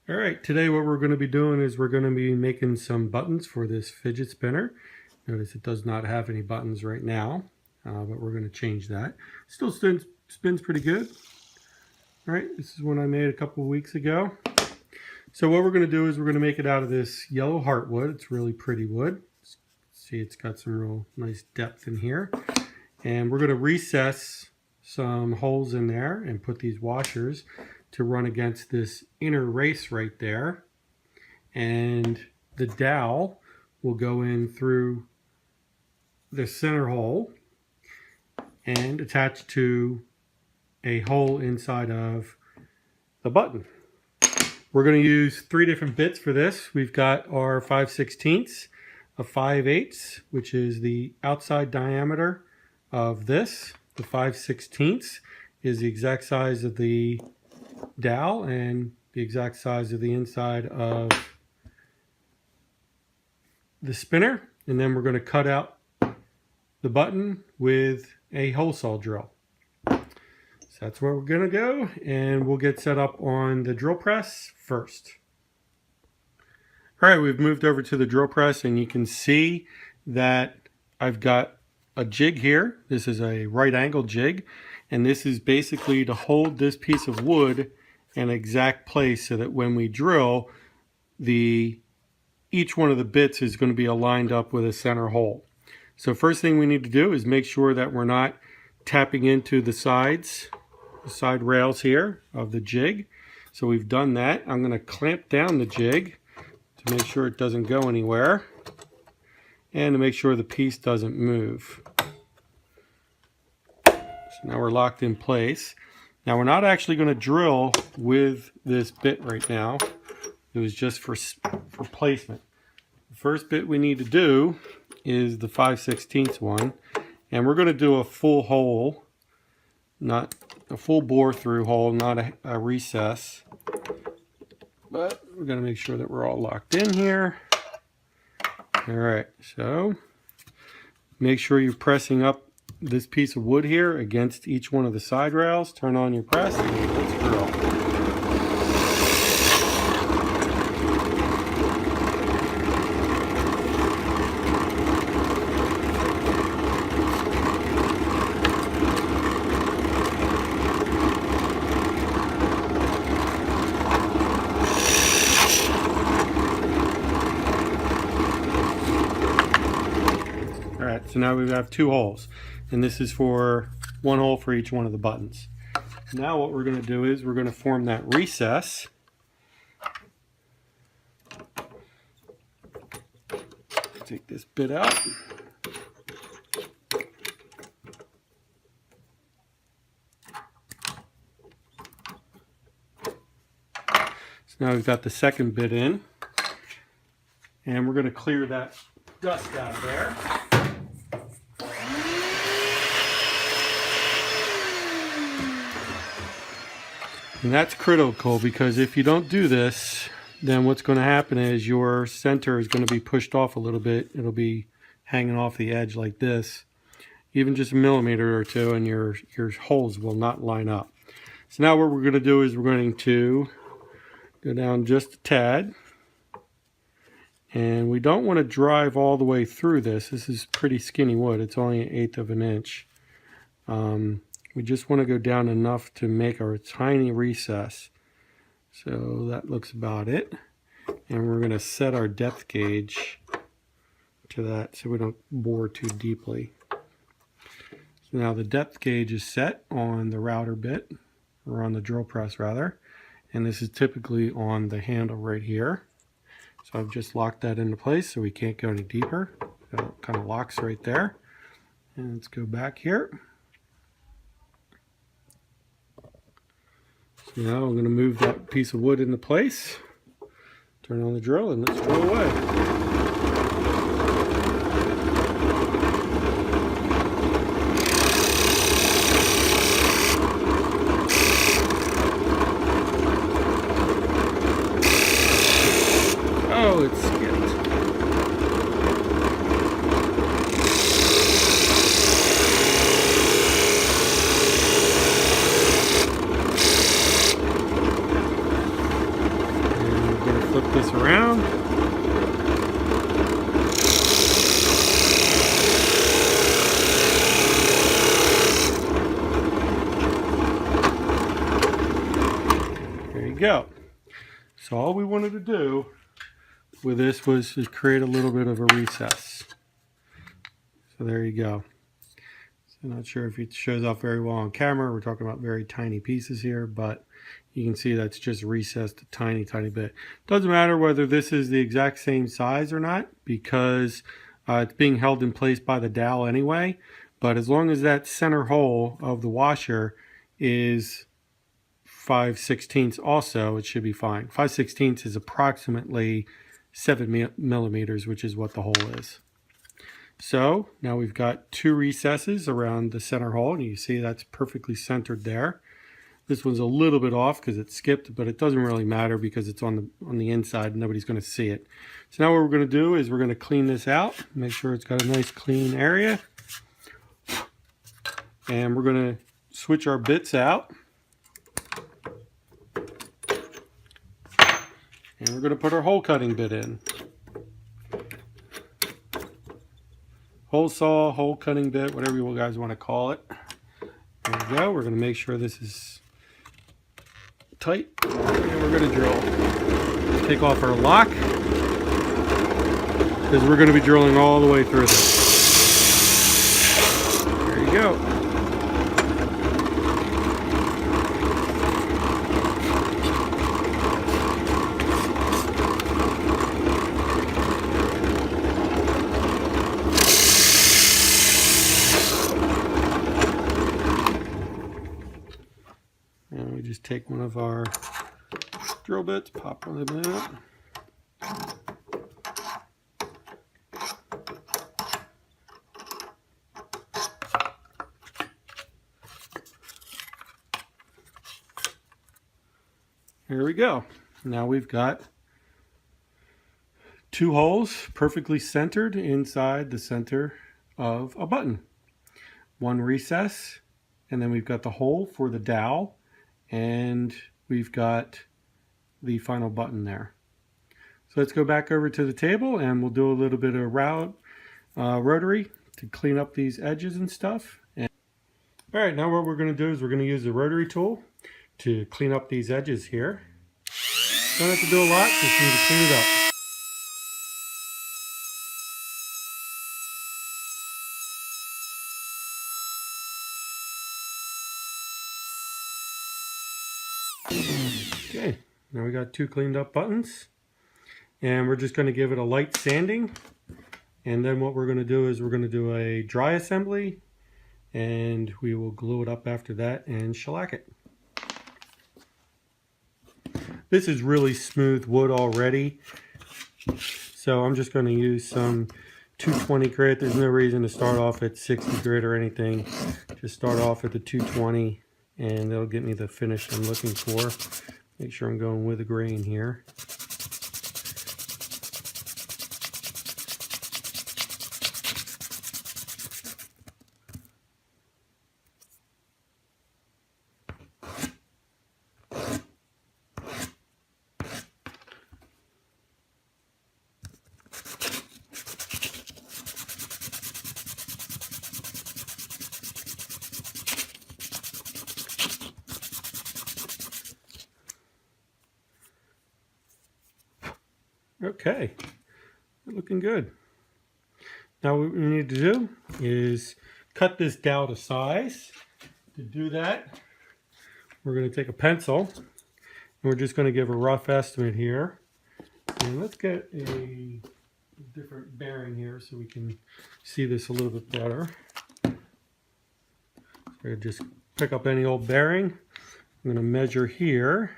All right, today what we're going to be doing is we're going to be making some buttons for this fidget spinner. Notice it does not have any buttons right now, but we're going to change that. Still spins pretty good. All right, this is one I made a couple of weeks ago. So what we're going to do is we're going to make it out of this yellow heartwood. It's really pretty wood. See, it's got some real nice depth in here. And we're going to recess some holes in there and put these washers to run against this inner race right there. And the dowel will go in through the center hole and attach to a hole inside of the button. We're going to use 3 different bits for this. We've got our 5/16, a 5/8, which is the outside diameter of this. The 5/16 is the exact size of the dowel and the exact size of the inside of the spinner. And then we're going to cut out the button with a hole saw drill. So that's where we're going to go, and we'll get set up on the drill press first. All right, we've moved over to the drill press, and you can see that I've got a jig here. This is a right angle jig, and this is basically to hold this piece of wood in an exact place so that when we drill, each one of the bits is going to be aligned up with a center hole. So first thing we need to do is make sure that we're not tapping into the side rails here of the jig. So we've done that. I'm going to clamp down the jig to make sure it doesn't go anywhere and to make sure the piece doesn't move. So now we're locked in place. Now we're not actually going to drill with this bit right now. It was just for placement. The first bit we need to do is the 5/16 one, and we're going to do a full hole, not a full bore through hole, not a recess, but we're going to make sure that we're all locked in here. All right, so make sure you're pressing up this piece of wood here against each one of the side rails. Turn on your press and let's drill. Alright, so now we have 2 holes, and this is for 1 hole for each one of the buttons. Now what we're going to do is we're going to form that recess. Take this bit out. So now we've got the second bit in, and we're going to clear that dust out of there. And that's critical, because if you don't do this, then what's going to happen is your center is going to be pushed off a little bit. It'll be hanging off the edge like this, even just a millimeter or two, and your holes will not line up. So now what we're going to do is we're going to go down just a tad. And we don't want to drive all the way through this. This is pretty skinny wood. It's only 1/8 of an inch. We just want to go down enough to make our tiny recess. So that looks about it. And we're going to set our depth gauge to that so we don't bore too deeply. So now the depth gauge is set on the router bit, or on the drill press rather. And this is typically on the handle right here. So I've just locked that into place so we can't go any deeper. So it kind of locks right there. And let's go back here. So now I'm going to move that piece of wood into place. Turn on the drill and let's drill away. Oh, it skipped. go. So all we wanted to do with this was to create a little bit of a recess. So there you go. So not sure if it shows off very well on camera. We're talking about very tiny pieces here, but you can see that's just recessed a tiny bit. Doesn't matter whether this is the exact same size or not, because it's being held in place by the dowel anyway. But as long as that center hole of the washer is 5/16 also, it should be fine. 5/16 is approximately 7 millimeters, which is what the hole is. So now we've got 2 recesses around the center hole, and you see that's perfectly centered there. This one's a little bit off because it skipped, but it doesn't really matter because it's on the inside and nobody's going to see it. So now what we're going to do is we're going to clean this out, make sure it's got a nice clean area. And we're going to switch our bits out. And we're going to put our hole cutting bit in. Hole saw, hole cutting bit, whatever you guys want to call it. There we go. We're going to make sure this is tight, and we're going to drill. Take off our lock, because we're going to be drilling all the way through this. There you go. And we just take one of our drill bits, pop one of them out. Here we go. Now we've got 2 holes perfectly centered inside the center of a button. 1 recess, and then we've got the hole for the dowel, and we've got the final button there. So let's go back over to the table and we'll do a little bit of rotary to clean up these edges and stuff. All right, now what we're going to do is we're going to use the rotary tool to clean up these edges here. Don't have to do a lot, just need to clean it up. Okay, now we got 2 cleaned up buttons, and we're just going to give it a light sanding, and then what we're going to do is we're going to do a dry assembly, and we will glue it up after that and shellac it. This is really smooth wood already, so I'm just going to use some 220 grit. There's no reason to start off at 60 grit or anything. Just start off at the 220 and that'll get me the finish I'm looking for. Make sure I'm going with the grain here. Okay, looking good. Now what we need to do is cut this dowel to size. To do that, we're going to take a pencil and we're just going to give a rough estimate here. And let's get a different bearing here so we can see this a little bit better. So just pick up any old bearing. I'm going to measure here.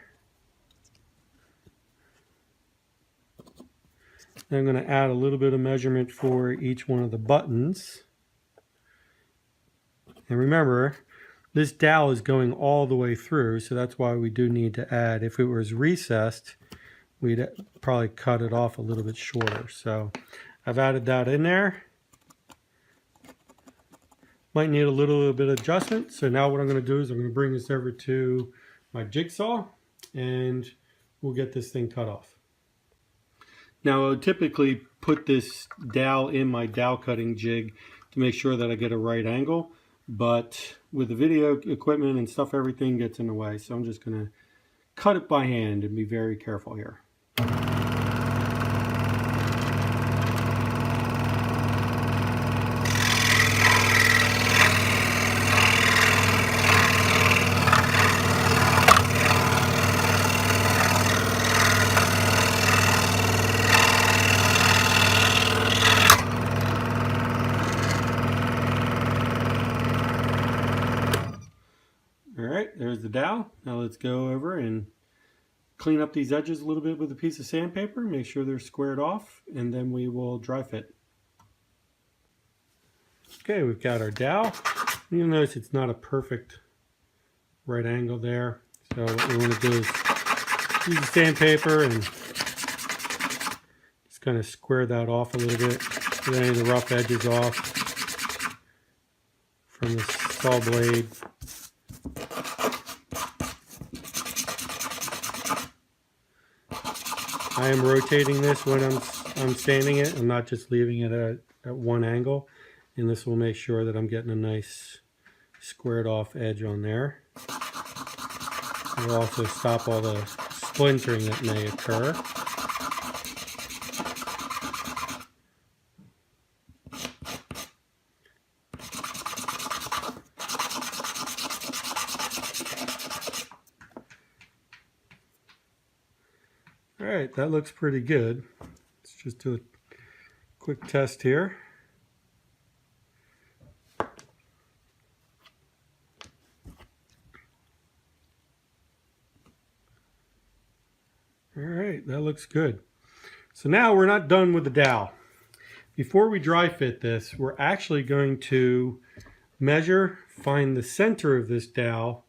I'm going to add a little bit of measurement for each one of the buttons. And remember, this dowel is going all the way through, so that's why we do need to add. If it was recessed, we'd probably cut it off a little bit shorter. So I've added that in there. Might need a little bit of adjustment. So now what I'm going to do is I'm going to bring this over to my jigsaw and we'll get this thing cut off. Now I would typically put this dowel in my dowel cutting jig to make sure that I get a right angle, but with the video equipment and stuff, everything gets in the way. So I'm just going to cut it by hand and be very careful here. Alright, there's the dowel. Now let's go over and clean up these edges a little bit with a piece of sandpaper, make sure they're squared off, and then we will dry fit. Okay, we've got our dowel. You'll notice it's not a perfect right angle there. So what we want to do is use the sandpaper and just kind of square that off a little bit. Get any of the rough edges off from the saw blade. I am rotating this when I'm sanding it. I'm not just leaving it at one angle. And this will make sure that I'm getting a nice squared off edge on there. It will also stop all the splintering that may occur. Alright, that looks pretty good. Let's just do a quick test here. Alright, that looks good. So now we're not done with the dowel. Before we dry fit this, we're actually going to measure, find the center of this dowel,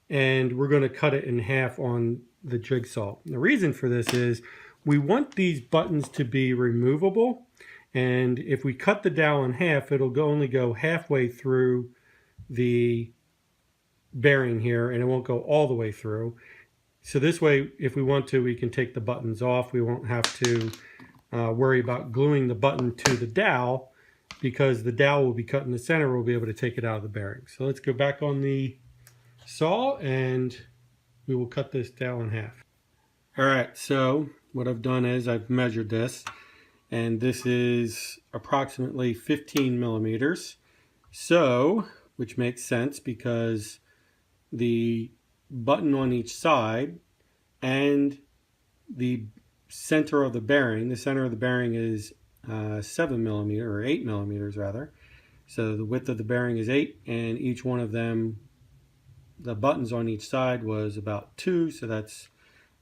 and we're going to cut it in half on the jigsaw. The reason for this is we want these buttons to be removable, and if we cut the dowel in half, it'll only go halfway through the bearing here, and it won't go all the way through. So this way, if we want to, we can take the buttons off. We won't have to worry about gluing the button to the dowel, because the dowel will be cut in the center. We'll be able to take it out of the bearing. So let's go back on the saw and we will cut this dowel in half. All right, so what I've done is I've measured this, and this is approximately 15 millimeters. So, which makes sense because the button on each side and the center of the bearing is 7 millimeters, or 8 millimeters rather. So the width of the bearing is 8, and each one of them, the buttons on each side was about 2, so that's,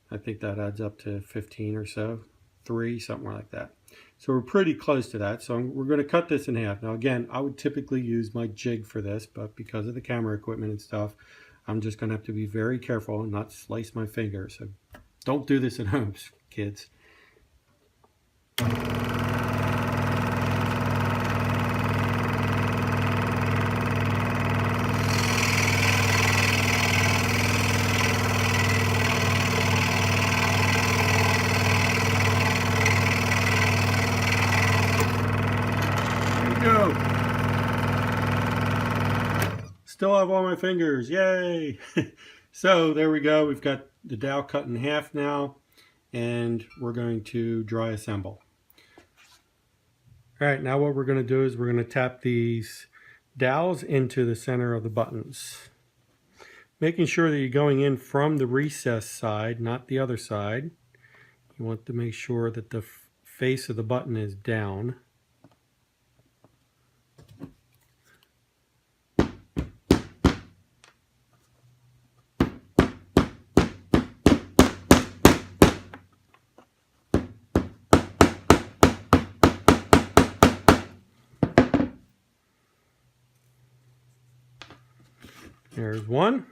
I think that adds up to 15 or so, 3, something like that. So we're pretty close to that. So we're going to cut this in half. Now again, I would typically use my jig for this, but because of the camera equipment and stuff, I'm just going to have to be very careful and not slice my finger. So don't do this at home, kids. Go. Still have all my fingers, yay! So there we go, we've got the dowel cut in half now, and we're going to dry assemble. All right, now what we're going to do is we're going to tap these dowels into the center of the buttons, making sure that you're going in from the recessed side, not the other side. You want to make sure that the face of the button is down. There's one.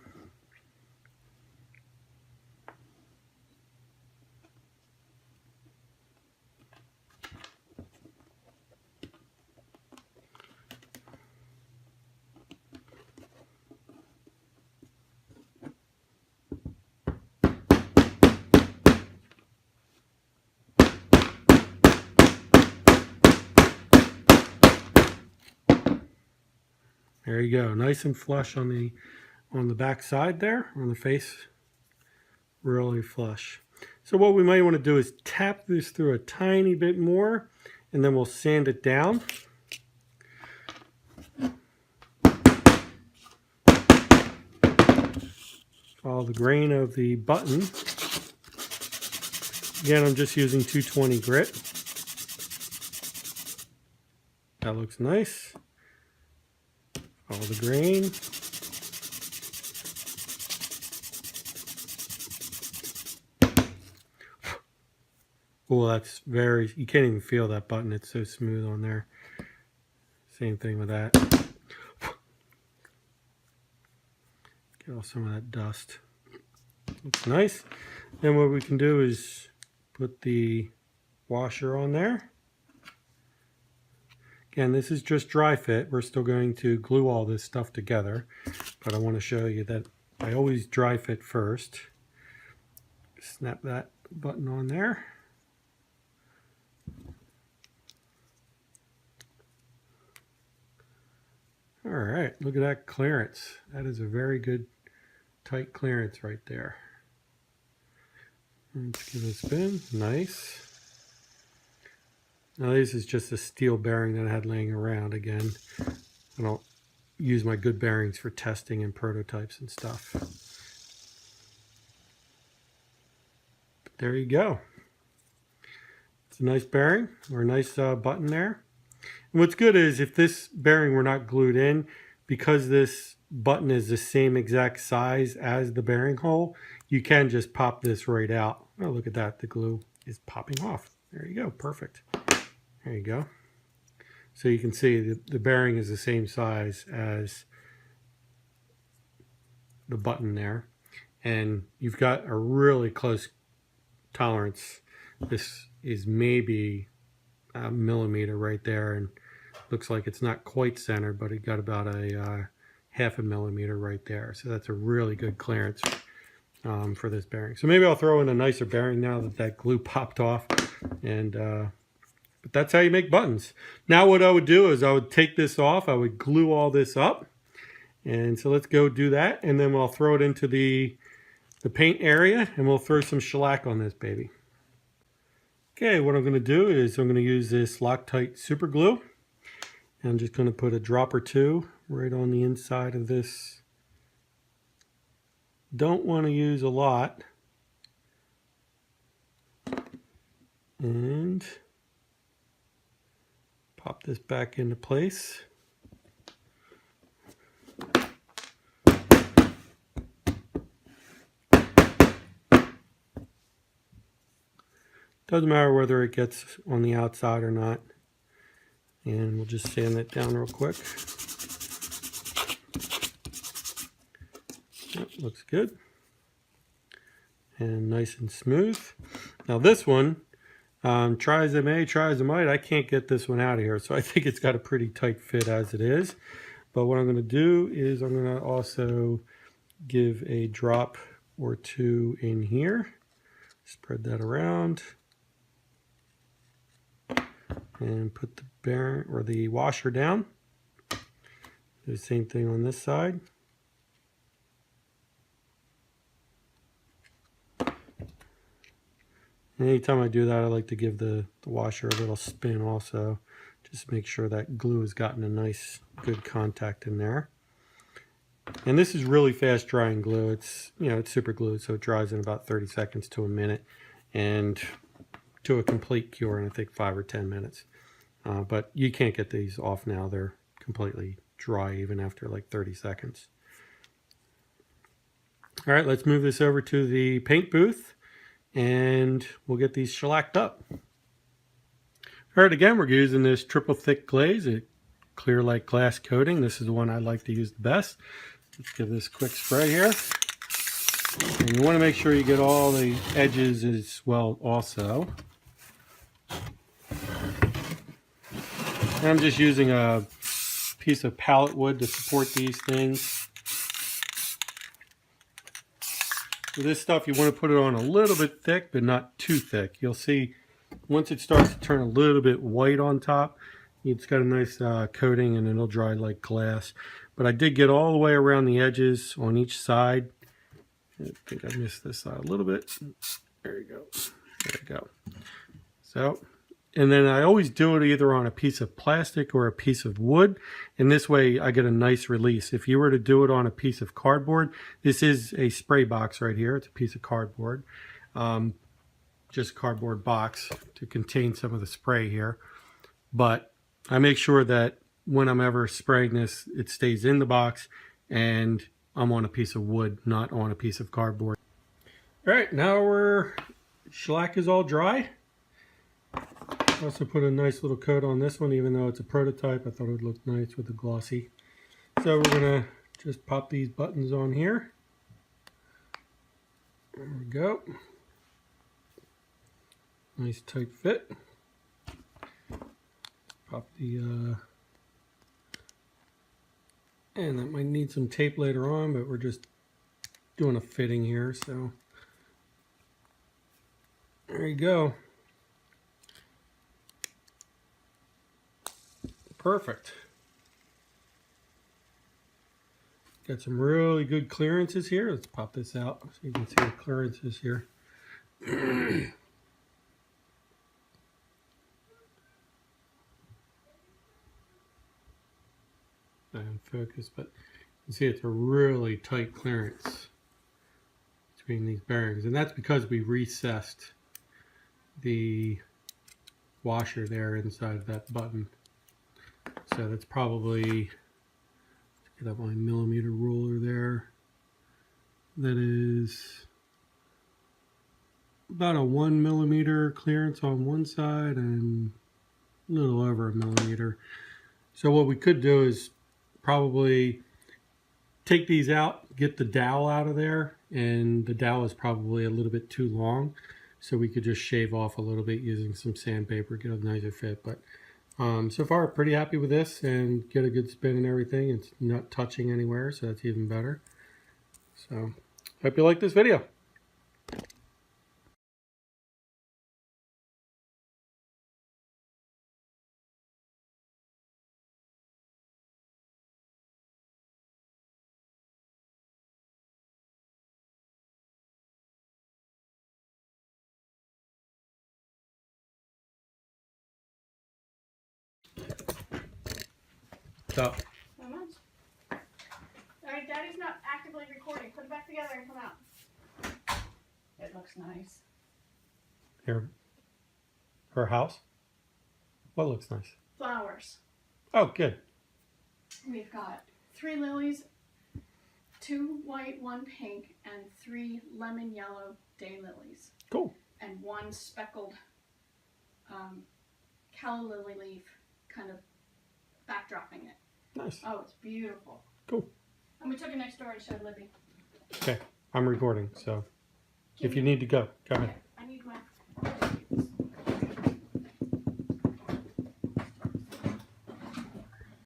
There you go, nice and flush on the back side there, on the face really flush. So what we might want to do is tap this through a tiny bit more, and then we'll sand it down. Follow the grain of the button. Again, I'm just using 220 grit. That looks nice. Follow the grain. Oh, that's very, you can't even feel that button. It's so smooth on there. Same thing with that. Get off some of that dust. Looks nice. Then what we can do is put the washer on there. Again, this is just dry fit. We're still going to glue all this stuff together, but I want to show you that I always dry fit first. Snap that button on there. All right, look at that clearance. That is a very good tight clearance right there. Let's give it a spin. Nice. Now this is just a steel bearing that I had laying around. Again, I don't use my good bearings for testing and prototypes and stuff. But there you go. It's a nice bearing or a nice button there. And what's good is if this bearing were not glued in, because this button is the same exact size as the bearing hole, you can just pop this right out. Oh, look at that. The glue is popping off. There you go. Perfect. There you go. So you can see the bearing is the same size as the button there. And you've got a really close tolerance. This is maybe a millimeter right there, and looks like it's not quite centered, but it got about a half a millimeter right there. So that's a really good clearance for this bearing. So maybe I'll throw in a nicer bearing now that that glue popped off. And but that's how you make buttons. Now what I would do is I would take this off. I would glue all this up. And so let's go do that. And then I'll throw it into the paint area, and we'll throw some shellac on this baby. Okay, what I'm going to do is I'm going to use this Loctite super glue. And I'm just going to put a drop or two right on the inside of this. Don't want to use a lot. And pop this back into place. Doesn't matter whether it gets on the outside or not. And we'll just sand that down real quick. That looks good. And nice and smooth. Now this one, try as I may, try as I might, I can't get this one out of here. So I think it's got a pretty tight fit as it is. But what I'm going to do is I'm going to also give a drop or two in here. Spread that around. And put the bearing or the washer down. Do the same thing on this side. And anytime I do that, I like to give the washer a little spin also. Just make sure that glue has gotten a nice, good contact in there. And this is really fast drying glue. It's, you know, it's super glued, so it dries in about 30 seconds to a minute. And to a complete cure in I think 5 or 10 minutes. But you can't get these off now. They're completely dry even after like 30 seconds. All right, let's move this over to the paint booth and we'll get these shellacked up. All right, again, we're using this triple thick glaze, a clear like glass coating. This is the one I like to use the best. Let's give this a quick spray here. And you want to make sure you get all the edges as well also. And I'm just using a piece of pallet wood to support these things. For this stuff, you want to put it on a little bit thick, but not too thick. You'll see once it starts to turn a little bit white on top, it's got a nice coating and it'll dry like glass. But I did get all the way around the edges on each side I think I missed this side a little bit. There you go. There you go. So, and then I always do it either on a piece of plastic or a piece of wood. And this way I get a nice release. If you were to do it on a piece of cardboard, this is a spray box right here. It's a piece of cardboard. Just cardboard box to contain some of the spray here. But I make sure that when I'm ever spraying this, it stays in the box and I'm on a piece of wood, not on a piece of cardboard. All right, now our shellac is all dry. Also put a nice little coat on this one, even though it's a prototype. I thought it would look nice with the glossy. So we're gonna just pop these buttons on here. There we go. Nice tight fit. Pop the, and that might need some tape later on, but we're just doing a fitting here, so. There you go. Perfect. Got some really good clearances here. Let's pop this out so you can see the clearances here. Not in focus, but you can see it's a really tight clearance between these bearings, and that's because we recessed the washer there inside of that button. So that's probably, let's get up my millimeter ruler there. That is about a 1 millimeter clearance on one side and a little over a millimeter. So what we could do is probably take these out, get the dowel out of there, and the dowel is probably a little bit too long. So we could just shave off a little bit using some sandpaper, get a nicer fit. But so far, pretty happy with this and get a good spin and everything. It's not touching anywhere, so that's even better. So, hope you like this video. So, Not much. Alright, Daddy's not actively recording. Put it back together and come out. It looks nice. here, her house. What looks nice? Flowers. Oh, good. We've got 3 lilies, 2 white, 1 pink, and 3 lemon yellow daylilies. Cool. And 1 speckled calla lily leaf kind of backdropping it. Nice. Oh, it's beautiful. Cool. And we took it next door and showed Libby. Okay, I'm recording, so if you need to go, go ahead.